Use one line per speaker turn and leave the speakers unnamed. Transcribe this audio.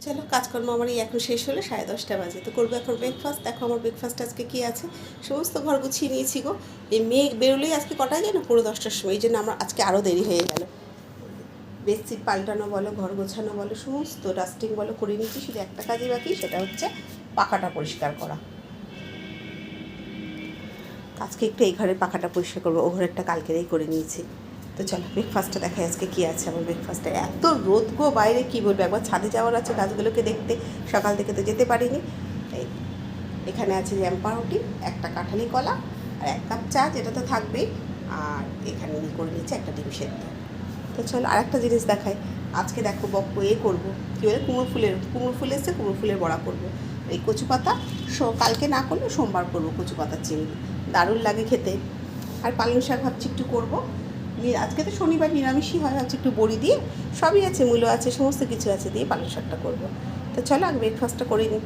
চলো কাজকর্ম আমার এই এখন শেষ হলো, 10:30 বাজে। তো করবো এখন ব্রেকফাস্ট। দেখো আমার ব্রেকফাস্ট আজকে কী আছে। সমস্ত ঘর গুছিয়ে নিয়েছি গো। এই মেঘ বেরোলেই আজকে কটায় যায় না, 10:45-র সময়। এই জন্য আমার আজকে আরও দেরি হয়ে গেল। বেডশিট পাল্টানো বলো, ঘর গোছানো বলো, সমস্ত ডাস্টিং বলো করে নিয়েছি। শুধু একটা কাজই বাকি, সেটা হচ্ছে পাখাটা পরিষ্কার করা। আজকে একটু এই ঘরের পাখাটা পরিষ্কার করবো, ও ঘরেরটা কালকেরেই করে নিয়েছি। তো চলো ব্রেকফাস্টটা দেখাই আজকে কী আছে আমার ব্রেকফাস্টে। এত রোদ গো বাইরে, কী বলবো, একবার ছাদে যাওয়ার আছে গাছগুলোকে দেখতে, সকাল থেকে তো যেতে পারিনি। এই এখানে আছে জ্যাম পাউরুটি, একটা কাঁঠালি কলা, আর 1 কাপ চা, যেটা তো থাকবেই। আর এখানে করে নিয়েছি একটা ডিম সেদ্ধ। তো চলো আর একটা জিনিস দেখাই। আজকে দেখো করবো, কী বলে, কুমড়ো ফুল এসছে, কুমড়ো ফুলের বড়া করবো। এই কচু পাতা কালকে না করলে সোমবার করবো, কচু পাতার চিংড়ি, দারুণ লাগে খেতে। আর পালং শাক ভাবছি একটু করবো। আজকে তো শনিবার নিরামিষই হয়, ভাবছি একটু বড়ি দিয়ে, সবই আছে, মূলো আছে, সমস্ত কিছু আছে, দিয়ে পালং শাকটা করবো। তো চলো আগে ব্রেকফাস্টটা করে নিই।